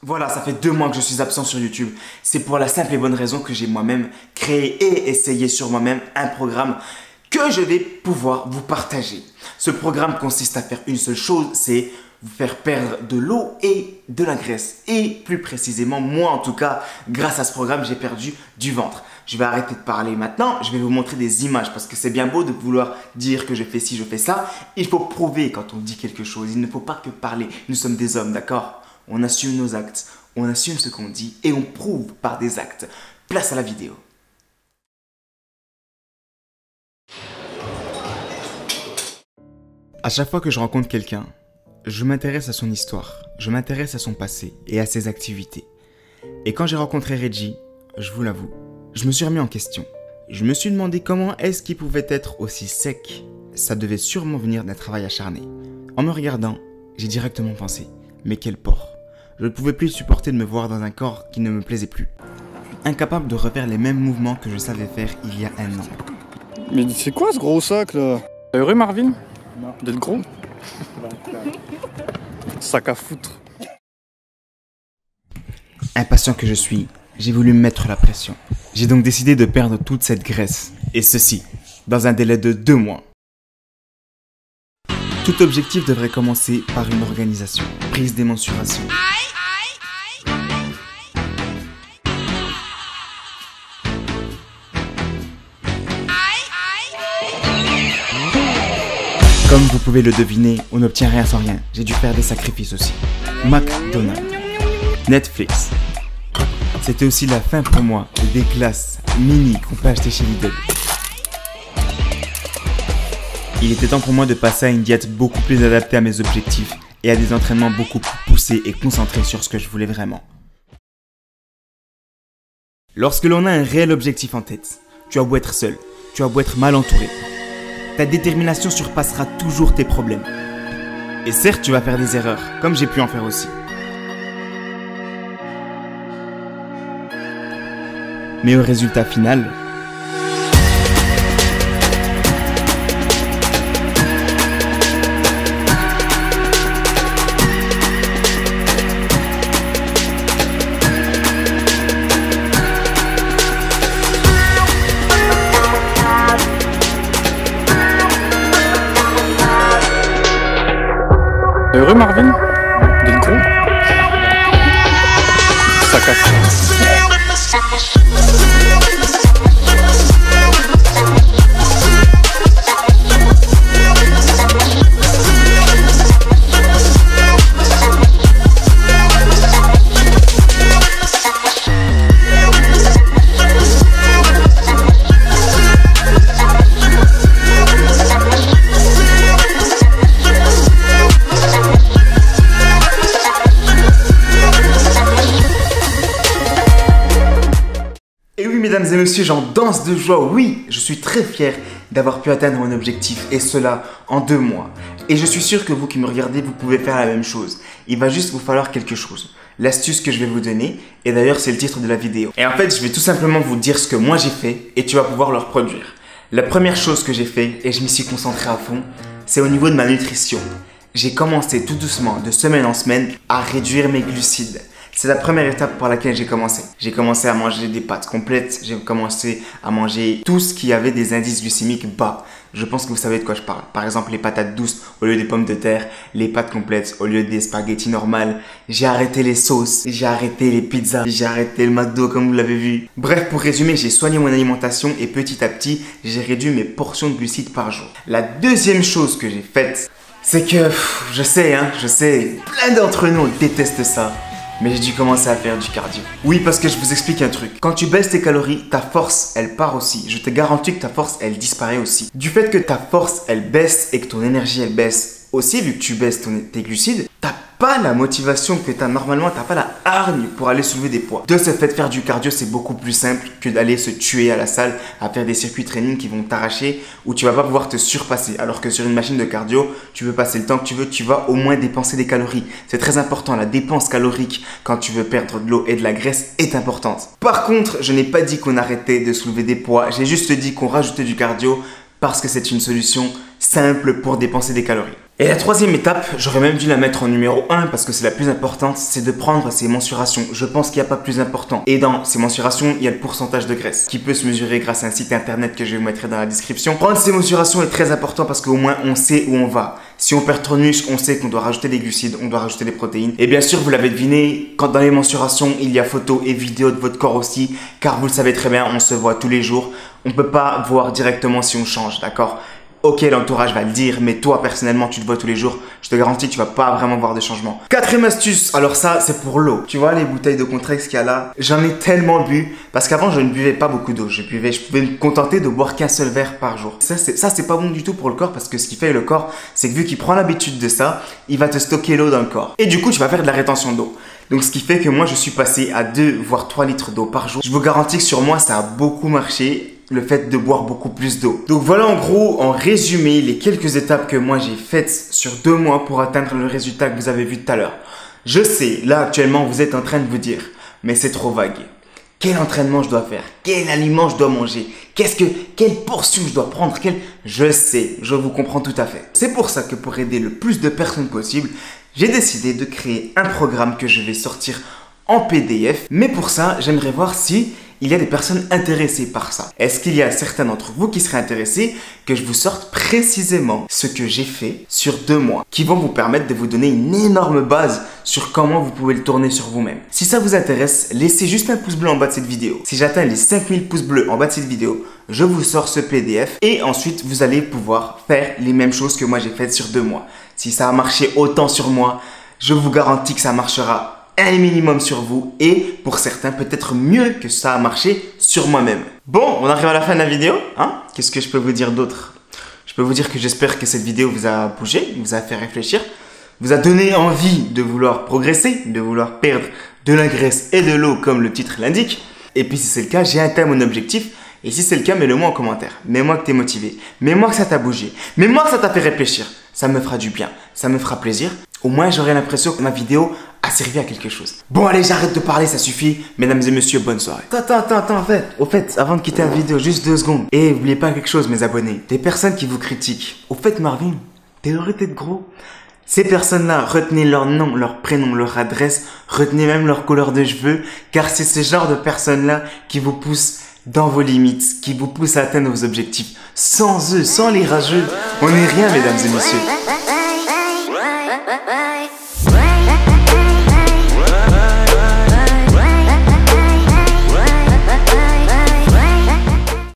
Voilà, ça fait 2 mois que je suis absent sur YouTube. C'est pour la simple et bonne raison que j'ai moi-même créé et essayé sur moi-même un programme que je vais pouvoir vous partager. Ce programme consiste à faire une seule chose, c'est vous faire perdre de l'eau et de la graisse. Et plus précisément, moi en tout cas, grâce à ce programme, j'ai perdu du ventre. Je vais arrêter de parler maintenant, je vais vous montrer des images parce que c'est bien beau de vouloir dire que je fais ci, je fais ça. Il faut prouver quand on dit quelque chose, il ne faut pas que parler. Nous sommes des hommes, d'accord? On assume nos actes, on assume ce qu'on dit et on prouve par des actes. Place à la vidéo. À chaque fois que je rencontre quelqu'un, je m'intéresse à son histoire, je m'intéresse à son passé et à ses activités. Et quand j'ai rencontré Reggie, je vous l'avoue, je me suis remis en question. Je me suis demandé comment est-ce qu'il pouvait être aussi sec. Ça devait sûrement venir d'un travail acharné. En me regardant, j'ai directement pensé, mais quel porc. Je ne pouvais plus supporter de me voir dans un corps qui ne me plaisait plus. Incapable de refaire les mêmes mouvements que je savais faire il y a 1 an. Mais c'est quoi ce gros sac là? T'es heureux Marvin? Non. D'être gros? Sac à foutre. Impatient que je suis, j'ai voulu me mettre la pression. J'ai donc décidé de perdre toute cette graisse. Et ceci, dans un délai de 2 mois. Tout objectif devrait commencer par une organisation, prise des mensurations. Comme vous pouvez le deviner, on n'obtient rien sans rien. J'ai dû faire des sacrifices aussi. McDonald's, Netflix. C'était aussi la fin pour moi des glaces mini qu'on peut acheter chez Lidl. Il était temps pour moi de passer à une diète beaucoup plus adaptée à mes objectifs et à des entraînements beaucoup plus poussés et concentrés sur ce que je voulais vraiment. Lorsque l'on a un réel objectif en tête, tu as beau être seul, tu as beau être mal entouré, ta détermination surpassera toujours tes problèmes. Et certes, tu vas faire des erreurs, comme j'ai pu en faire aussi. Mais au résultat final, T'es heureux Marvin? D'être gros? Sac à foutre. Et oui, mesdames et messieurs, j'en danse de joie. Oui, je suis très fier d'avoir pu atteindre mon objectif et cela en 2 mois. Et je suis sûr que vous qui me regardez, vous pouvez faire la même chose. Il va juste vous falloir quelque chose. L'astuce que je vais vous donner, et d'ailleurs c'est le titre de la vidéo. Et en fait, je vais tout simplement vous dire ce que moi j'ai fait et tu vas pouvoir le reproduire. La première chose que j'ai fait, et je m'y suis concentré à fond, c'est au niveau de ma nutrition. J'ai commencé tout doucement, de semaine en semaine, à réduire mes glucides. C'est la première étape par laquelle j'ai commencé. J'ai commencé à manger des pâtes complètes. J'ai commencé à manger tout ce qui avait des indices glycémiques bas. Je pense que vous savez de quoi je parle. Par exemple, les patates douces au lieu des pommes de terre, les pâtes complètes au lieu des spaghettis normales. J'ai arrêté les sauces, j'ai arrêté les pizzas, j'ai arrêté le McDo comme vous l'avez vu. Bref, pour résumer, j'ai soigné mon alimentation et petit à petit, j'ai réduit mes portions de glucides par jour. La deuxième chose que j'ai faite, c'est que, je sais, plein d'entre nous détestent ça. Mais j'ai dû commencer à faire du cardio. Oui, parce que je vous explique un truc. Quand tu baisses tes calories, ta force, elle part aussi. Je te garantis que ta force, elle disparaît aussi. Du fait que ta force, elle baisse et que ton énergie, elle baisse aussi, vu que tu baisses tes glucides, t'as pas la motivation que t'as normalement, t'as pas la hargne pour aller soulever des poids. De ce fait, faire du cardio, c'est beaucoup plus simple que d'aller se tuer à la salle à faire des circuits training qui vont t'arracher où tu vas pas pouvoir te surpasser. Alors que sur une machine de cardio, tu veux passer le temps que tu veux, tu vas au moins dépenser des calories. C'est très important, la dépense calorique quand tu veux perdre de l'eau et de la graisse est importante. Par contre, je n'ai pas dit qu'on arrêtait de soulever des poids, j'ai juste dit qu'on rajoutait du cardio parce que c'est une solution simple pour dépenser des calories. Et la troisième étape, j'aurais même dû la mettre en numéro 1 parce que c'est la plus importante, c'est de prendre ses mensurations. Je pense qu'il n'y a pas plus important. Et dans ces mensurations, il y a le pourcentage de graisse qui peut se mesurer grâce à un site internet que je vous mettrai dans la description. Prendre ces mensurations est très important parce qu'au moins on sait où on va. Si on perd trop de muscle, on sait qu'on doit rajouter des glucides, on doit rajouter des protéines. Et bien sûr, vous l'avez deviné, quand dans les mensurations, il y a photos et vidéos de votre corps aussi, car vous le savez très bien, on se voit tous les jours. On ne peut pas voir directement si on change, d'accord ? Ok, l'entourage va le dire, mais toi, personnellement, tu te vois tous les jours. Je te garantis que tu vas pas vraiment voir de changement. Quatrième astuce, alors ça, c'est pour l'eau. Tu vois les bouteilles de Contrex qu'il y a là? J'en ai tellement bu, parce qu'avant, je ne buvais pas beaucoup d'eau. Je pouvais me contenter de boire qu'un seul verre par jour. Ça, c'est pas bon du tout pour le corps, parce que ce qui fait le corps, c'est que vu qu'il prend l'habitude de ça, il va te stocker l'eau dans le corps. Et du coup, tu vas faire de la rétention d'eau. Donc, ce qui fait que moi, je suis passé à 2 voire 3 litres d'eau par jour. Je vous garantis que sur moi, ça a beaucoup marché. Le fait de boire beaucoup plus d'eau. Donc voilà en gros, en résumé, les quelques étapes que moi j'ai faites sur 2 mois pour atteindre le résultat que vous avez vu tout à l'heure. Je sais, là actuellement vous êtes en train de vous dire, mais c'est trop vague. Quel entraînement je dois faire? Quel aliment je dois manger? Quelle portion je dois prendre? Je sais, je vous comprends tout à fait. C'est pour ça que pour aider le plus de personnes possible, j'ai décidé de créer un programme que je vais sortir en PDF. Mais pour ça, j'aimerais voir si il y a des personnes intéressées par ça. Est-ce qu'il y a certains d'entre vous qui seraient intéressés que je vous sorte précisément ce que j'ai fait sur 2 mois, qui vont vous permettre de vous donner une énorme base sur comment vous pouvez le tourner sur vous-même. Si ça vous intéresse, laissez juste un pouce bleu en bas de cette vidéo. Si j'atteins les 5000 pouces bleus en bas de cette vidéo, je vous sors ce PDF et ensuite vous allez pouvoir faire les mêmes choses que moi j'ai faites sur 2 mois. Si ça a marché autant sur moi, je vous garantis que ça marchera un minimum sur vous et pour certains peut-être mieux que ça a marché sur moi-même. Bon, on arrive à la fin de la vidéo, hein? Qu'est-ce que je peux vous dire d'autre? Je peux vous dire que j'espère que cette vidéo vous a bougé, vous a fait réfléchir, vous a donné envie de vouloir progresser, de vouloir perdre de la graisse et de l'eau comme le titre l'indique. Et puis si c'est le cas, j'ai atteint mon objectif. Et si c'est le cas, mets-le moi en commentaire. Mets-moi que t'es motivé. Mets-moi que ça t'a bougé. Mets-moi que ça t'a fait réfléchir. Ça me fera du bien. Ça me fera plaisir. Au moins, j'aurai l'impression que ma vidéo a servi à quelque chose. Bon, allez, j'arrête de parler, ça suffit. Mesdames et messieurs, bonne soirée. Attends, au fait, avant de quitter la vidéo, juste 2 secondes. Et n'oubliez pas quelque chose, mes abonnés. Des personnes qui vous critiquent. Au fait, Marvin, t'es heureux d'être gros? Ces personnes-là, retenez leur nom, leur prénom, leur adresse, retenez même leur couleur de cheveux, car c'est ce genre de personnes-là qui vous poussent dans vos limites, qui vous poussent à atteindre vos objectifs. Sans eux, sans les rageux, on n'est rien, mesdames et messieurs.